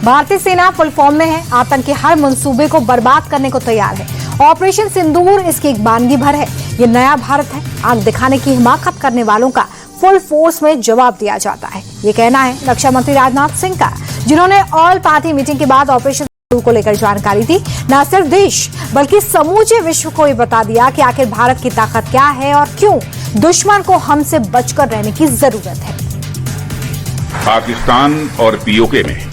भारतीय सेना full form में है, आतंक के हर मंसूबे को बर्बाद करने को तैयार है। ऑपरेशन सिंदूर इसकी एक बानगी भर है। ये नया भारत है। आंख दिखाने की हिमाकत करने वालों का फुल फोर्स में जवाब दिया जाता है। ये कहना है रक्षा मंत्री राजनाथ सिंह का, जिन्होंने ऑल पार्टी मीटिंग के बाद ऑपरेशन सिंदूर को लेकर जानकारी दी। न सिर्फ देश बल्कि समूचे विश्व को ये बता दिया कि आखिर भारत की ताकत क्या है और क्यों दुश्मन को हमसे बचकर रहने की जरूरत है। पाकिस्तान और पीओके में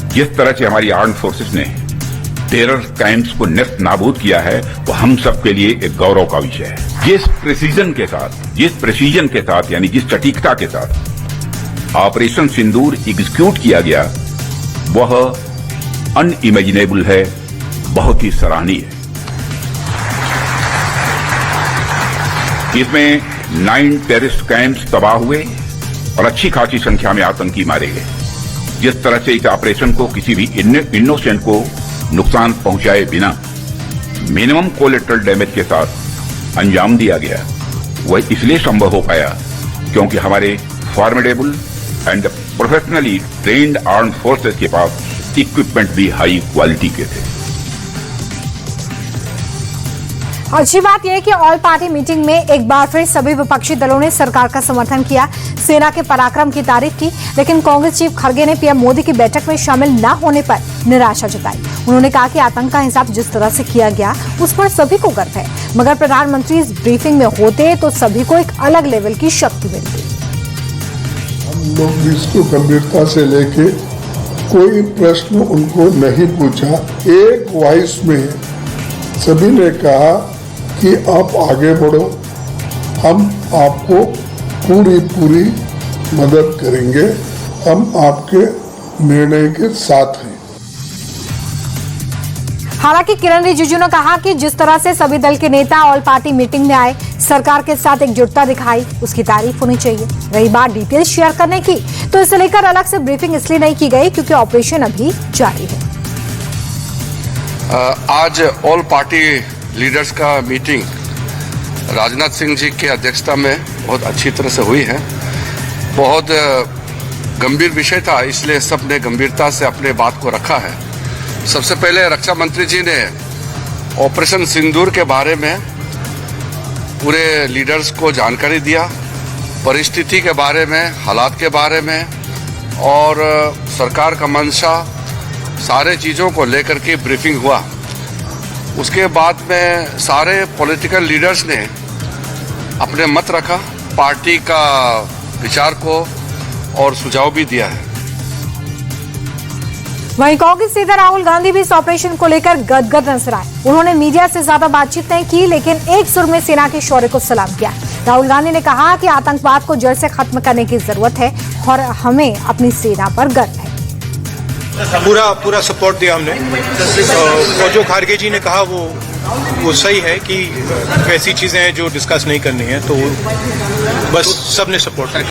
जिस तरह से हमारी आर्म्ड फोर्सेस ने टेरर कैंप्स को नेस्त नाबूद किया है, वो हम सब के लिए एक गौरव का विषय है। जिस प्रेसीजन के साथ यानी जिस सटीकता के साथ ऑपरेशन सिंदूर एग्जीक्यूट किया गया, वह अनइमेजिनेबल है, बहुत ही सराहनीय है। इसमें 9 टेररिस्ट कैंप्स तबाह हुए और अच्छी खासी संख्या में आतंकी मारे गए। जिस तरह से इस ऑपरेशन को किसी भी इनोसेंट को नुकसान पहुंचाए बिना मिनिमम कोलेटरल डैमेज के साथ अंजाम दिया गया, वह इसलिए संभव हो पाया क्योंकि हमारे formidable and professionally trained armed forces के पास इक्विपमेंट भी हाई क्वालिटी के थे। अच्छी बात यह है कि ऑल पार्टी मीटिंग में एक बार फिर सभी विपक्षी दलों ने सरकार का समर्थन किया, सेना के पराक्रम की तारीफ की, लेकिन कांग्रेस चीफ खड़गे ने पीएम मोदी की बैठक में शामिल न होने पर निराशा जताई। उन्होंने कहा कि आतंक का हिसाब जिस तरह से किया गया उस पर सभी को गर्व है, मगर प्रधानमंत्री इस ब्रीफिंग में होते तो सभी को एक अलग लेवल की शक्ति मिलती। हम लोग इसको गंभीरता से लेके कोई प्रश्न उनको नहीं पूछा, एक वॉइस में सभी ने कहा कि आप आगे बढ़ो, हम आपको पूरी मदद करेंगे, हम आपके निर्णय के साथ हैं। हालांकि किरण रिजिजू ने कहा कि जिस तरह से सभी दल के नेता ऑल पार्टी मीटिंग में आए, सरकार के साथ एकजुटता दिखाई, उसकी तारीफ होनी चाहिए। रही बात डिटेल्स शेयर करने की, तो इसे लेकर अलग से ब्रीफिंग इसलिए नहीं की गई क्योंकि ऑपरेशन अभी जारी है। आज ऑल पार्टी लीडर्स का मीटिंग राजनाथ सिंह जी की अध्यक्षता में बहुत अच्छी तरह से हुई है। बहुत गंभीर विषय था, इसलिए सब ने गंभीरता से अपने बात को रखा है। सबसे पहले रक्षा मंत्री जी ने ऑपरेशन सिंदूर के बारे में पूरे लीडर्स को जानकारी दिया, परिस्थिति के बारे में, हालात के बारे में और सरकार का मंशा, सारे चीज़ों को लेकर के ब्रीफिंग हुआ। उसके बाद में सारे पॉलिटिकल लीडर्स ने अपने मत रखा, पार्टी का विचार को और सुझाव भी दिया है। वहीं कांग्रेस नेता राहुल गांधी भी इस ऑपरेशन को लेकर गदगद नजर आए। उन्होंने मीडिया से ज्यादा बातचीत नहीं की, लेकिन एक सुर में सेना के शौर्य को सलाम किया। राहुल गांधी ने कहा कि आतंकवाद को जड़ से खत्म करने की जरूरत है और हमें अपनी सेना पर गर्व है। पूरा सपोर्ट दिया हमने। और जो खारगे जी ने कहा वो सही है कि वैसी चीजें हैं जो डिस्कस नहीं करनी है, तो बस सबने सपोर्ट किया।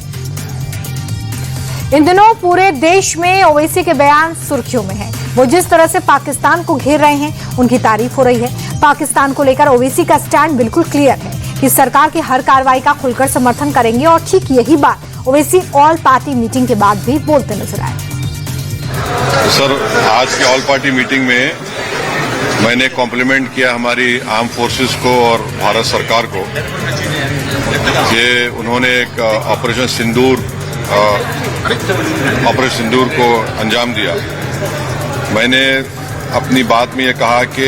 इन दिनों पूरे देश में ओवैसी के बयान सुर्खियों में हैं। वो जिस तरह से पाकिस्तान को घेर रहे हैं, उनकी तारीफ हो रही है। पाकिस्तान को लेकर ओवैसी का स्टैंड बिल्कुल क्लियर है कि सरकार की हर कार्रवाई का खुलकर समर्थन करेंगे और ठीक यही बात ओवैसी ऑल पार्टी मीटिंग के बाद भी बोलते नजर आए। सर, आज की ऑल पार्टी मीटिंग में मैंने कॉम्प्लीमेंट किया हमारी आर्म फोर्सेस को और भारत सरकार को कि उन्होंने एक ऑपरेशन सिंदूर को अंजाम दिया। मैंने अपनी बात में ये कहा कि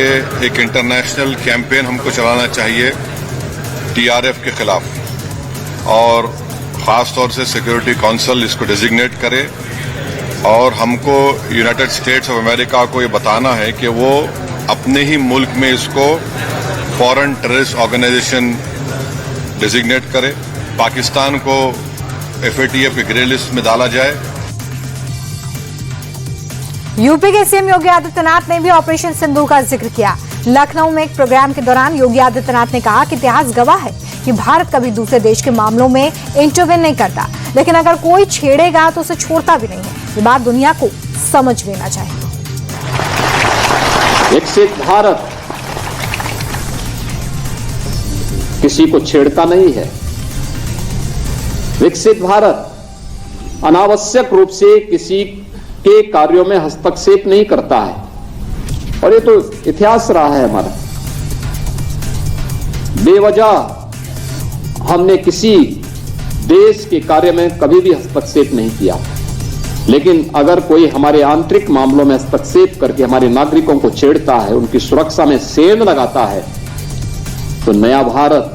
एक इंटरनेशनल कैंपेन हमको चलाना चाहिए टीआरएफ के खिलाफ, और ख़ास तौर से सिक्योरिटी काउंसिल इसको डेजिग्नेट करे और हमको यूनाइटेड स्टेट्स ऑफ अमेरिका को ये बताना है कि वो अपने ही मुल्क में इसको फॉरेन टेररिस्ट ऑर्गेनाइजेशन डेजिग्नेट करे, पाकिस्तान को FATF की ग्रे लिस्ट में डाला जाए। यूपी के सीएम योगी आदित्यनाथ ने भी ऑपरेशन सिंदूर का जिक्र किया। लखनऊ में एक प्रोग्राम के दौरान योगी आदित्यनाथ ने कहा कि इतिहास गवाह है कि भारत कभी दूसरे देश के मामलों में इंटरवेन नहीं करता, लेकिन अगर कोई छेड़ेगा तो उसे छोड़ता भी नहीं है। ये बात दुनिया को समझ लेना चाहिए। विकसित भारत किसी को छेड़ता नहीं है। विकसित भारत अनावश्यक रूप से किसी के कार्यों में हस्तक्षेप नहीं करता है, और ये तो इतिहास रहा है हमारा। बेवजह हमने किसी देश के कार्य में कभी भी हस्तक्षेप नहीं किया, लेकिन अगर कोई हमारे आंतरिक मामलों में हस्तक्षेप करके हमारे नागरिकों को छेड़ता है, उनकी सुरक्षा में सेंध लगाता है, तो नया भारत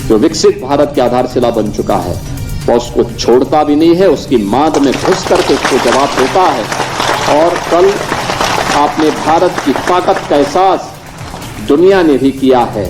जो विकसित भारत की आधारशिला बन चुका है वह उसको छोड़ता भी नहीं है, उसकी मांद में घुस करके उसको जवाब देता है। और कल आपने भारत की ताकत का एहसास दुनिया ने भी किया है।